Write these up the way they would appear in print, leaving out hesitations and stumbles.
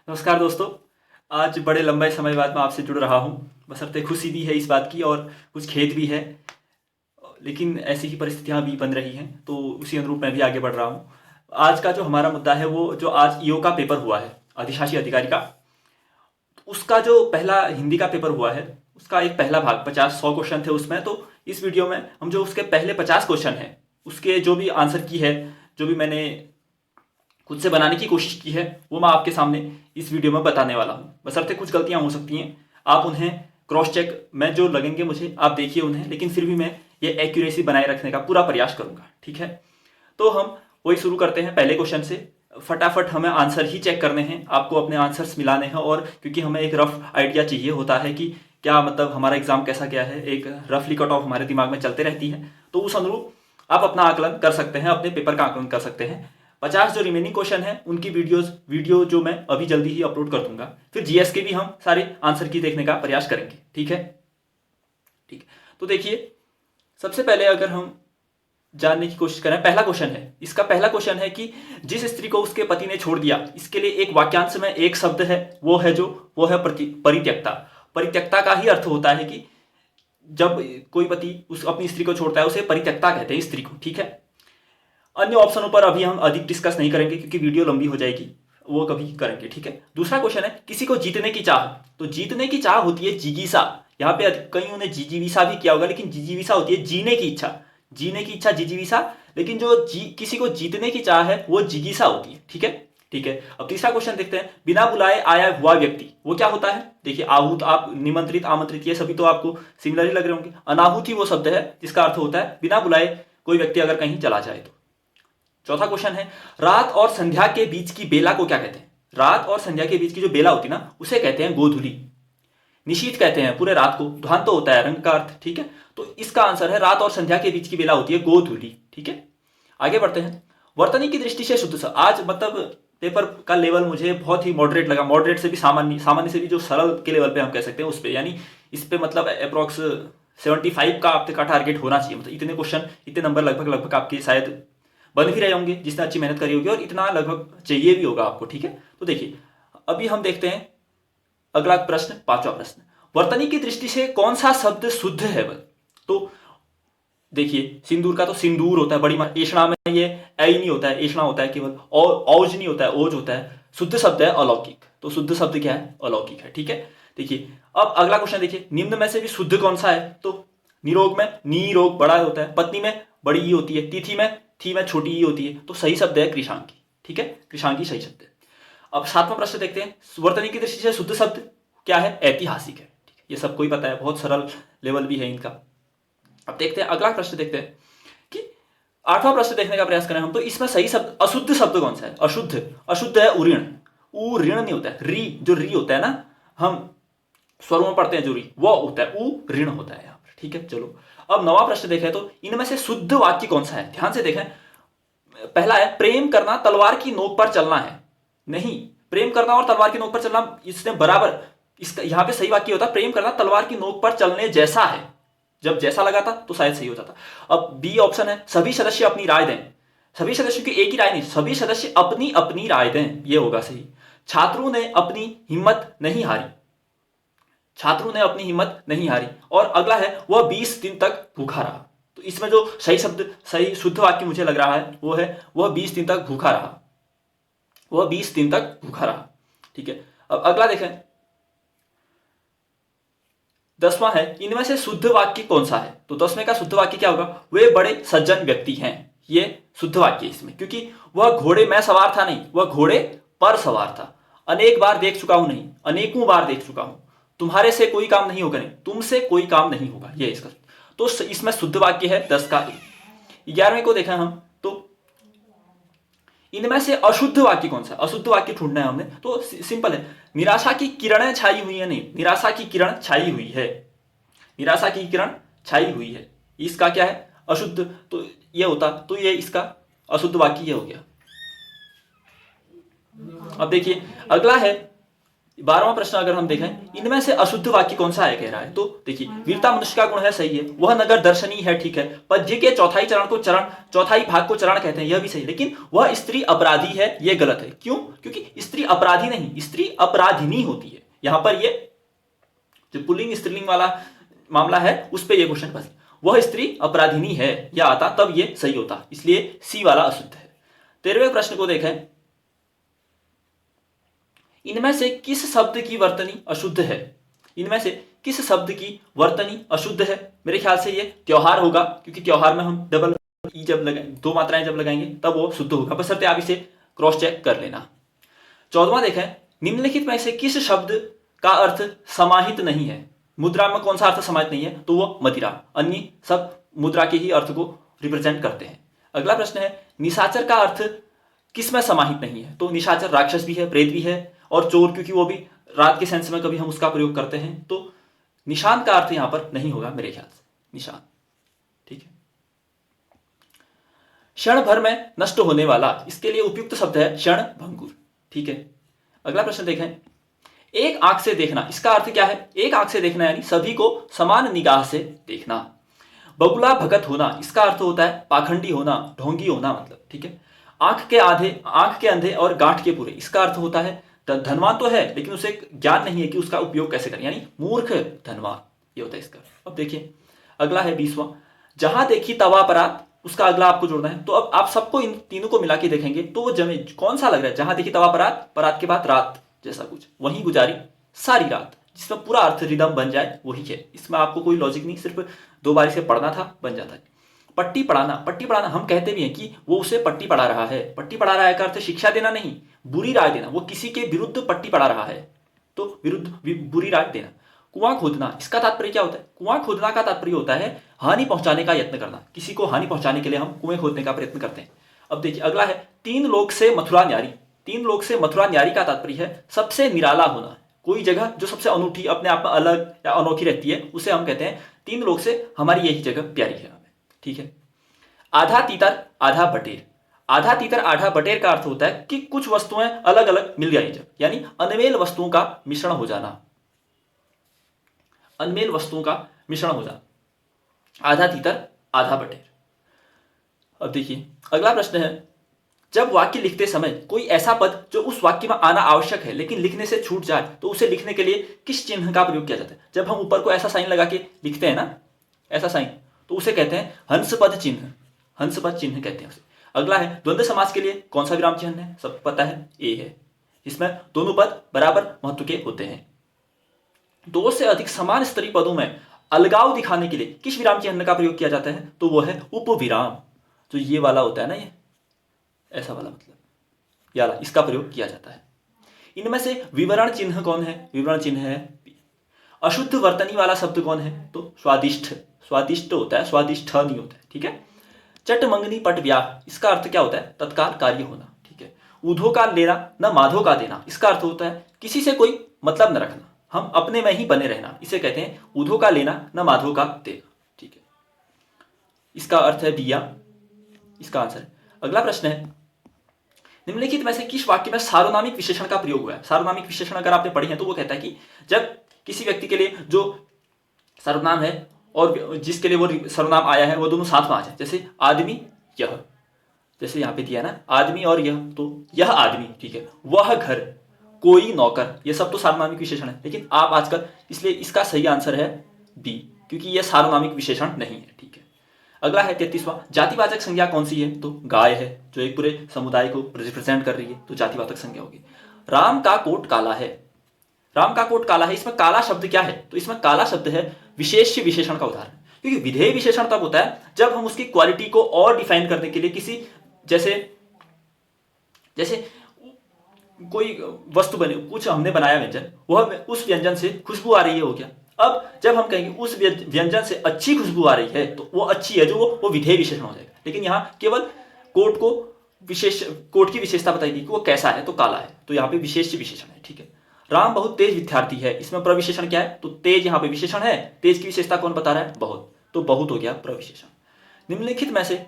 नमस्कार दोस्तों। आज बड़े लंबे समय बाद मैं आपसे जुड़ रहा हूँ। बशर्ते खुशी भी है इस बात की और कुछ खेद भी है, लेकिन ऐसी ही परिस्थितियाँ भी बन रही हैं तो उसी अनुरूप मैं भी आगे बढ़ रहा हूँ। आज का जो हमारा मुद्दा है वो जो आज ईओ का पेपर हुआ है, अधिशासी अधिकारी का, उसका जो पहला हिंदी का पेपर हुआ है उसका एक पहला भाग 50-100 क्वेश्चन थे उसमें। तो इस वीडियो में हम जो उसके पहले 50 क्वेश्चन हैं उसके जो भी आंसर की है, जो भी मैंने खुद से बनाने की कोशिश की है, वो मैं आपके सामने इस वीडियो में बताने वाला हूँ। बशर्ते कुछ गलतियाँ हो सकती हैं, आप उन्हें क्रॉस चेक में जो लगेंगे मुझे आप देखिए उन्हें, लेकिन फिर भी मैं ये एक्यूरेसी बनाए रखने का पूरा प्रयास करूँगा। ठीक है, तो हम वही शुरू करते हैं पहले क्वेश्चन से। फटाफट हमें आंसर ही चेक करने हैं, आपको अपने आंसर्स मिलाने हैं, और क्योंकि हमें एक रफ आइडिया चाहिए होता है कि क्या मतलब हमारा एग्जाम कैसा गया है, एक रफली कट ऑफ हमारे दिमाग में चलते रहती है, तो उस अनुरूप आप अपना आकलन कर सकते हैं, अपने पेपर का आकलन कर सकते हैं। 50 जो रिमेनिंग क्वेश्चन है उनकी वीडियो जो मैं अभी जल्दी ही अपलोड कर दूंगा। फिर जीएस के भी हम सारे आंसर की देखने का प्रयास करेंगे। ठीक है, ठीक है। तो देखिए, सबसे पहले अगर हम जानने की कोशिश करें, पहला क्वेश्चन है, इसका पहला क्वेश्चन है कि जिस स्त्री को उसके पति ने छोड़ दिया, इसके लिए एक वाक्यांश में एक शब्द है, वो है परित्यक्ता। परित्यक्ता का ही अर्थ होता है कि जब कोई पति उस अपनी स्त्री को छोड़ता है उसे परित्यक्ता कहते हैं स्त्री को। ठीक है, अन्य ऑप्शनों पर अभी हम अधिक डिस्कस नहीं करेंगे क्योंकि वीडियो लंबी हो जाएगी, वो कभी करेंगे। ठीक है, दूसरा क्वेश्चन है किसी को जीतने की चाह। तो जीतने की चाह होती है जिगीसा, यहाँ पे कईयों ने जिजीविसा भी किया होगा, लेकिन जिजीविसा होती है जीने की इच्छा। जीने की इच्छा जिजीविसा, लेकिन जो किसी को जीतने की चाह है वो जिगीसा होती है। ठीक है, ठीक है। अब तीसरा क्वेश्चन देखते हैं, बिना बुलाए आया हुआ व्यक्ति वो क्या होता है। देखिए, आहूत, आप निमंत्रित, आमंत्रित, ये सभी तो आपको सिमिलर ही लग रहे होंगे। अनाहुति वो शब्द है जिसका अर्थ होता है बिना बुलाए कोई व्यक्ति अगर कहीं चला जाए तो। चौथा क्वेश्चन है, रात और संध्या के बीच की बेला को क्या कहते हैं। रात और संध्या के बीच की जो बेला होती है ना, उसे कहते हैं गोधूली। निशीथ कहते हैं पूरे रात को, ध्वान तो होता है रंग का अर्थ। ठीक है, तो इसका आंसर है रात और संध्या के बीच की बेला होती है गोधूली। ठीक है, आगे बढ़ते हैं। वर्तनी की दृष्टि से शुद्ध सा, आज मतलब पेपर का लेवल मुझे बहुत ही मॉडरेट लगा, मॉडरेट से भी सामान्य, सामान्य से भी जो सरल के लेवल पे हम कह सकते हैं उस पे, यानी इस पे मतलब अप्रोक्स 75 का आपका टारगेट होना चाहिए। मतलब इतने क्वेश्चन, इतने नंबर लगभग लगभग आपके शायद बन भी रहे होंगे जिसने अच्छी मेहनत करी होगी, और इतना लगभग चाहिए भी होगा आपको। ठीक है, तो देखिए अभी हम देखते हैं अगला प्रश्न, पांचवा प्रश्न, वर्तनी की दृष्टि से कौन सा शब्द शुद्ध है। तो देखिए, सिंदूर का तो सिंदूर होता है, बड़ी एषणा में ये ऐ नहीं होता है, एषणा होता है केवल, और औज नहीं होता है, ओज होता है। शुद्ध शब्द है अलौकिक, तो शुद्ध शब्द क्या है, अलौकिक है। ठीक है, देखिए अब अगला क्वेश्चन देखिए, निम्न में से भी शुद्ध कौन सा है। तो निरोग में नीरोग बड़ा होता है, पत्नी में बड़ी ई होती है, तिथि में थी में छोटी ई होती है, तो सही शब्द है कृषांगी। ठीक है, कृषांगी सही शब्द है। अब सातवां प्रश्न देखते हैं, वर्तनी की दृष्टि से शुद्ध शब्द क्या है, ऐतिहासिक है। ठीक है, ये सबको ही पता है, बहुत सरल लेवल भी है इनका। अब देखते हैं अगला प्रश्न देखते हैं कि आठवां प्रश्न देखने का प्रयास करें हम, तो इसमें सही शब्द, अशुद्ध शब्द कौन सा है। अशुद्ध, अशुद्ध है उऋण। ऊ ऋण नहीं होता है, री जो री होता है ना, हम स्वरों में पढ़ते हैं जो री, वो होता है, ऊ ऋण होता है यहाँ पर। ठीक है, चलो अब नवा प्रश्न देखें, तो इनमें से शुद्ध वाक्य कौन सा है। ध्यान से देखें, पहला है प्रेम करना तलवार की नोक पर चलना है। नहीं, प्रेम करना और तलवार की नोक पर चलना इसने बराबर, इसका यहाँ पे सही वाक्य होता है प्रेम करना तलवार की नोक पर चलने जैसा है। जब जैसा लगा था तो शायद सही हो जाता। अब बी ऑप्शन है, सभी सदस्य अपनी राय दें। सभी सदस्यों की एक ही राय नहीं, सभी सदस्य अपनी अपनी राय दें, ये होगा सही। छात्रों ने अपनी हिम्मत नहीं हारी, छात्रों ने अपनी हिम्मत नहीं हारी। और अगला है वह 20 दिन तक भूखा रहा। तो इसमें जो सही शब्द, सही शुद्ध वाक्य मुझे लग रहा है वो है वह 20 दिन तक भूखा रहा, वह 20 दिन तक भूखा रहा। ठीक है, अब अगला देखें, 10वां है, इनमें से शुद्ध वाक्य कौन सा है। तो 10वें का शुद्ध वाक्य क्या होगा, वे बड़े सज्जन व्यक्ति हैं। ये शुद्ध वाक्य है इसमें, क्योंकि वह घोड़े में सवार था नहीं, वह घोड़े पर सवार था। अनेक बार देख चुका हूं नहीं, अनेकों बार देख चुका हूं। तुम्हारे से कोई काम नहीं होगा नहीं, तुमसे कोई काम नहीं होगा, ये इसका। तो इसमें शुद्ध वाक्य है 10 का। 11वें को देखा हम, तो इनमें से अशुद्ध वाक्य कौन सा, अशुद्ध वाक्य ढूंढना है हमने। तो सिंपल है, निराशा की किरणें छाई हुई है। नहीं, निराशा की किरण छाई हुई है, निराशा की किरण छाई हुई है, इसका क्या है, अशुद्ध। तो ये होता, तो ये इसका अशुद्ध वाक्य ये हो गया। अब देखिए अगला है 12वां प्रश्न अगर हम देखें, इनमें से अशुद्ध वाक्य कौन सा है कह रहा है। तो देखिए, वीरता मनुष्य का गुण है, सही है। वह नगर दर्शनीय है, ठीक है। पद्य के चौथाई भाग को चरण कहते हैं, यह भी सही। लेकिन वह स्त्री अपराधी है, यह गलत है। क्यों? क्योंकि स्त्री अपराधी नहीं, स्त्री अपराधिनी होती है। यहां पर ये जो पुल्लिंग स्त्रीलिंग वाला मामला है उस पर यह क्वेश्चन फंसे। वह स्त्री अपराधिनी है, यह आता तब ये सही होता, इसलिए सी वाला अशुद्ध है। 13वें प्रश्न को देखें, इनमें से किस शब्द की वर्तनी अशुद्ध है? इनमें से किस शब्द की वर्तनी अशुद्ध है? मेरे ख्याल से ये त्योहार होगा, क्योंकि त्योहार में हम डबल ई जब लगाएंगे, दो मात्राएं जब लगाएंगे तब वो शुद्ध होगा, बशर्ते आप इसे क्रॉस चेक कर लेना। 14वां देखें, निम्नलिखित में से किस शब्द का अर्थ समाहित नहीं है? मुद्रा में कौन सा अर्थ समाहित नहीं है? तो वो मदिरा, अन्य सब मुद्रा के ही अर्थ को रिप्रेजेंट करते हैं। अगला प्रश्न है, निशाचर का अर्थ किसमें समाहित नहीं है? तो निशाचर राक्षस भी है, प्रेत भी है, और चोर, क्योंकि वो भी रात के सेंस में कभी हम उसका प्रयोग करते हैं। तो निशान का अर्थ यहां पर नहीं होगा मेरे ख्याल से, निशान, ठीक है। क्षण भर में नष्ट होने वाला, इसके लिए उपयुक्त शब्द है क्षण भंगुर, ठीक है। अगला प्रश्न देखें, एक आंख से देखना, इसका अर्थ क्या है? एक आंख से देखना यानी सभी को समान निगाह से देखना। बगुला भगत होना, इसका अर्थ होता है पाखंडी होना, ढोंगी होना, मतलब, ठीक है। आंख के अंधे और गांठ के पूरे, इसका अर्थ होता है धनवान तो है लेकिन उसे ज्ञान नहीं है कि उसका उपयोग कैसे करें, यानी मूर्ख धनवान, ये होता है इसका। अब देखिए, अगला है 20वां, जहां देखी तवा परात, उसका अगला आपको जोड़ना है। तो अब आप सबको इन तीनों को मिला के देखेंगे तो वो जमे कौन सा लग रहा है? जहां देखी तवा परात, परात के बाद रात जैसा कुछ, वहीं गुजारी सारी रात, जिसमें पूरा अर्थ रिदम बन जाए वही है। इसमें आपको कोई लॉजिक नहीं, सिर्फ दो बार इसे पढ़ना था, बन जाता है। पट्टी पढ़ाना हम कहते भी हैं कि वो उसे पट्टी पढ़ा रहा है। पट्टी पढ़ा रहा है का अर्थ शिक्षा देना नहीं, बुरी राय देना। वो किसी के विरुद्ध पट्टी पढ़ा रहा है तो बुरी राय देना। कुआं खोदना, इसका तात्पर्य क्या होता है? कुआं खोदना का तात्पर्य होता है हानि पहुंचाने का यत्न करना, किसी को हानि पहुंचाने के लिए हम कुएं खोदने का प्रयत्न करते हैं। अब देखिए, अगला है तीन लोक से मथुरा न्यारी। तीन लोक से मथुरा न्यारी का तात्पर्य है सबसे निराला होना, कोई जगह जो सबसे अनूठी, अपने आप में अलग या अनोखी रहती है, उसे हम कहते हैं तीन लोक से हमारी यही जगह प्यारी है हमें, ठीक है। आधा तीतर आधा बटेर, आधा तीतर आधा बटेर का अर्थ होता है कि कुछ वस्तुएं अलग अलग मिल गई जब, यानी अनमेल वस्तुओं का मिश्रण हो जाना, अनमेल वस्तुओं का मिश्रण हो जाना, आधा तीतर आधा बटेर। अब देखिए, अगला प्रश्न है, जब वाक्य लिखते समय कोई ऐसा पद जो उस वाक्य में आना आवश्यक है लेकिन लिखने से छूट जाए तो उसे लिखने के लिए किस चिन्ह का प्रयोग किया जाता है? जब हम ऊपर को ऐसा साइन लगा के लिखते हैं ना, ऐसा साइन, तो उसे कहते हैं हंसपद चिन्ह, हंसपद चिन्ह कहते हैं उसे। अगला है द्वंद्व समास के लिए कौन सा विराम चिन्ह है? सबको पता है, ए है। इसमें दोनों पद बराबर महत्व के होते हैं। दो से अधिक समान स्तरीय पदों में अलगाव दिखाने के लिए किस विराम चिन्ह का प्रयोग किया जाता है? तो वो है उपविराम, जो ये वाला होता है ना, ये ऐसा वाला, मतलब याला, इसका प्रयोग किया जाता है। इनमें से विवरण चिन्ह कौन है? विवरण चिन्ह है पी। अशुद्ध वर्तनी वाला शब्द कौन है? तो स्वादिष्ट, स्वादिष्ट होता है, स्वादिष्ट नहीं होता है, ठीक है। चट मंगनी पट व्याह, इसका अर्थ क्या होता है? तत्काल कार्य होना, ठीक है। ऊधो का लेना न माधो का देना, इसका अर्थ होता है किसी से कोई मतलब न रखना, हम अपने में ही बने रहना, इसे कहते हैं ऊधो का लेना न माधो का देना, ठीक है। इसका अर्थ है दिया, इसका आंसर है। अगला प्रश्न है, निम्नलिखित में से किस वाक्य में सार्वनामिक विशेषण का प्रयोग हुआ है? सार्वनामिक विशेषण अगर आपने पढ़ी है तो वो कहता है कि जब किसी व्यक्ति के लिए जो सर्वनाम है और जिसके लिए वो सर्वनाम आया है वो दोनों साथ में आ जाए, जैसे आदमी यह, जैसे यहाँ पे दिया ना आदमी और यह, तो यह आदमी, ठीक है, वह घर, कोई नौकर, ये सब तो सार्वनामिक विशेषण है। लेकिन आप आजकल, इसलिए इसका सही आंसर है बी, क्योंकि यह सार्वनामिक विशेषण नहीं है, ठीक है। अगला है 33वां, जातिवाचक संज्ञा कौन सी है? तो गाय है, जो एक पूरे समुदाय को रिप्रेजेंट कर रही है, तो जातिवाचक संज्ञा होगी। राम का कोट काला है, राम का कोट काला है, इसमें काला शब्द क्या है? तो इसमें काला शब्द है विशेष्य विशेषण का उदाहरण, क्योंकि विधेय विशेषण तब होता है जब हम उसकी क्वालिटी को और डिफाइन करने के लिए किसी, जैसे कोई वस्तु बने, कुछ हमने बनाया व्यंजन, वह उस व्यंजन से खुशबू आ रही है, हो गया। अब जब हम कहेंगे उस व्यंजन से अच्छी खुशबू आ रही है, तो वो अच्छी है, जो वो विधेय विशेषण हो जाएगा। लेकिन यहाँ केवल कोट की विशेषता बताएगी कि वो कैसा है, तो काला है, तो यहाँ पे विशेष विशेषण है, ठीक है। राम बहुत तेज विद्यार्थी है, इसमें प्रविशेषण क्या है? तो तेज यहाँ पे विशेषण है, तेज की विशेषता कौन बता रहा है? बहुत, तो बहुत हो गया प्रविशेषण। निम्नलिखित में से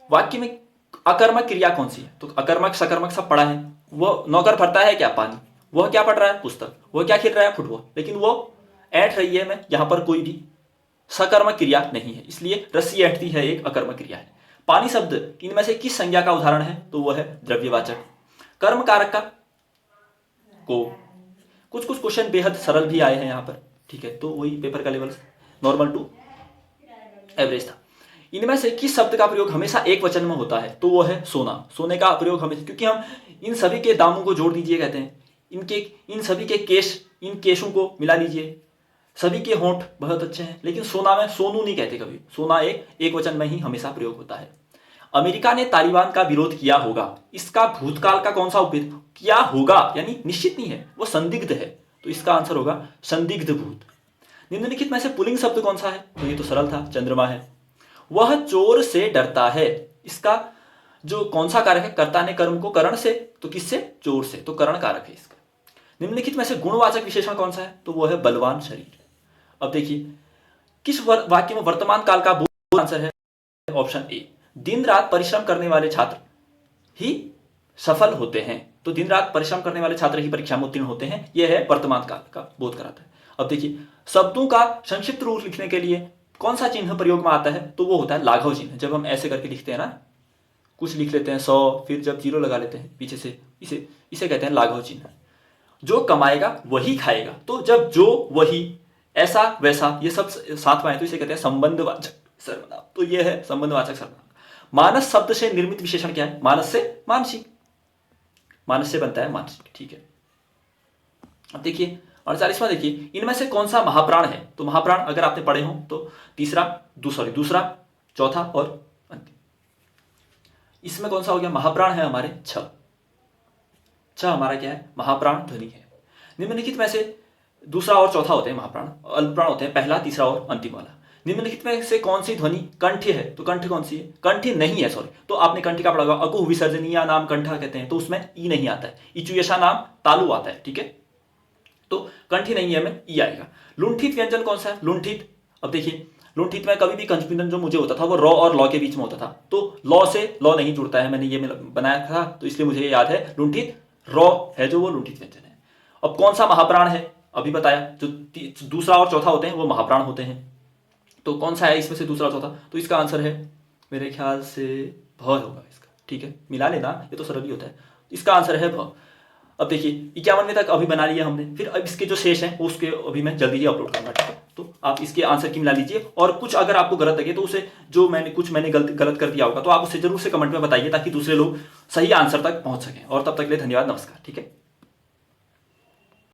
वाक्य में अकर्मक क्रिया कौन सी है? तो अकर्मक सकर्मक सब पढ़ा है। वो नौकर भरता है क्या? पानी, वह क्या पढ़ रहा है? पुस्तक। वह क्या खेल रहा है? फुटबॉल। लेकिन वो ऐंठ रही है में, यहां पर कोई भी सकर्मक क्रिया नहीं है, इसलिए रस्सी ऐंठती है एक अकर्मक क्रिया है। पानी शब्द इनमें से किस संज्ञा का उदाहरण है? तो वह है द्रव्यवाचक। कर्म कारक का को। कुछ कुछ क्वेश्चन बेहद सरल भी आए हैं यहाँ पर, ठीक है, तो वही पेपर का लेवल नॉर्मल टू एवरेज था। इनमें से किस शब्द का प्रयोग हमेशा एक वचन में होता है? तो वो है सोना। सोने का प्रयोग हमेशा, क्योंकि हम इन सभी के दामों को जोड़ दीजिए कहते हैं, इन सभी के केश, इन केशों को मिला लीजिए, सभी के होंठ बहुत अच्छे हैं, लेकिन सोना में सोनू नहीं कहते कभी। सोना एक वचन में ही हमेशा प्रयोग होता है। अमेरिका ने तालिबान का विरोध किया होगा, इसका भूतकाल का कौन सा उपयोग? किया होगा यानी निश्चित नहीं है, वो संदिग्ध है, तो इसका आंसर होगा संदिग्ध भूत। निम्नलिखित में से पुल्लिंग शब्द कौन सा है? तो ये तो सरल था, चंद्रमा है। वह चोर से डरता है, इसका जो कौन सा कारक है? कर्ता ने कर्म को करण से, तो किससे? चोर से, तो करण कारक है इसका। निम्नलिखित में से गुणवाचक विशेषण कौन सा है? तो वो है बलवान शरीर। अब देखिए किस वाक्य में वर्तमान काल का बोध आंसर है? ऑप्शन ए, दिन रात परिश्रम करने वाले छात्र ही सफल होते हैं, तो दिन रात परिश्रम करने वाले छात्र ही परीक्षा में उत्तीर्ण होते हैं, यह है वर्तमान काल का बोध कराता है। अब देखिए शब्दों का संक्षिप्त रूप लिखने के लिए कौन सा चिन्ह प्रयोग में आता है? तो वो होता है लाघव चिन्ह। जब हम ऐसे करके लिखते हैं ना, कुछ लिख लेते हैं 100, फिर जब जीरो लगा लेते हैं पीछे से, इसे कहते हैं लाघव चिन्ह। जो कमाएगा वही खाएगा, तो जब जो वही ऐसा वैसा ये सब साथ में आए तो इसे कहते हैं संबंधवाचक सर्वनाम, तो ये है संबंधवाचक सर्वनाम। मानस शब्द से निर्मित विशेषण क्या है? मानस से मानसिक, मानस से बनता है मानसिक, ठीक है। अब देखिए 48वां, देखिए इनमें से कौन सा महाप्राण है? तो महाप्राण अगर आपने पढ़े हो तो दूसरा, चौथा और अंतिम। इसमें कौन सा हो गया? महाप्राण है हमारे छ हमारा क्या है? महाप्राण ध्वनि है। निम्नलिखित में से दूसरा और चौथा होते हैं महाप्राण, अल्पप्राण होते हैं पहला, तीसरा और अंतिम वाला। निम्नलिखित में से कौन सी ध्वनि कंठी है? तो कंठ कौन सी है? कंठी नहीं है, सॉरी, तो आपने कंठी का पढ़ा होगा, अकुह विसर्जनीय नाम कंठा कहते हैं, तो उसमें ई नहीं आता है, इचुयशा नाम तालु आता है, ठीक है, तो कंठी नहीं है, में ई आएगा। लुंठित व्यंजन कौन सा है? लुंठित, अब देखिए लुंठित में कभी भी कंजूगेशन जो मुझे होता था वो रॉ और लॉ के बीच में होता था, तो लॉ से लॉ नहीं जुड़ता है, मैंने ये बनाया था, तो इसलिए मुझे याद है लुंठित रॉ है जो वो लुंठित व्यंजन है। अब कौन सा महाप्राण है? अभी बताया, जो दूसरा और चौथा होते हैं वो महाप्राण होते हैं, तो कौन सा है इसमें से दूसरा चौथा? तो इसका आंसर है मेरे ख्याल से भ होगा इसका, ठीक है, मिला लेना, ये तो सरल ही होता है, इसका आंसर है भ। अब देखिए 51वें तक अभी बना लिया हमने, फिर अब इसके जो शेष हैं उसके अभी मैं जल्दी ही अपलोड करूंगा, ठीक है, तो आप इसके आंसर की मिला लीजिए, और कुछ अगर आपको गलत लगे तो उसे जो मैंने गलत कर दिया होगा तो आप उसे जरूर से कमेंट में बताइए, ताकि दूसरे लोग सही आंसर तक पहुंच सकें। और तब तक के लिए धन्यवाद, नमस्कार, ठीक है।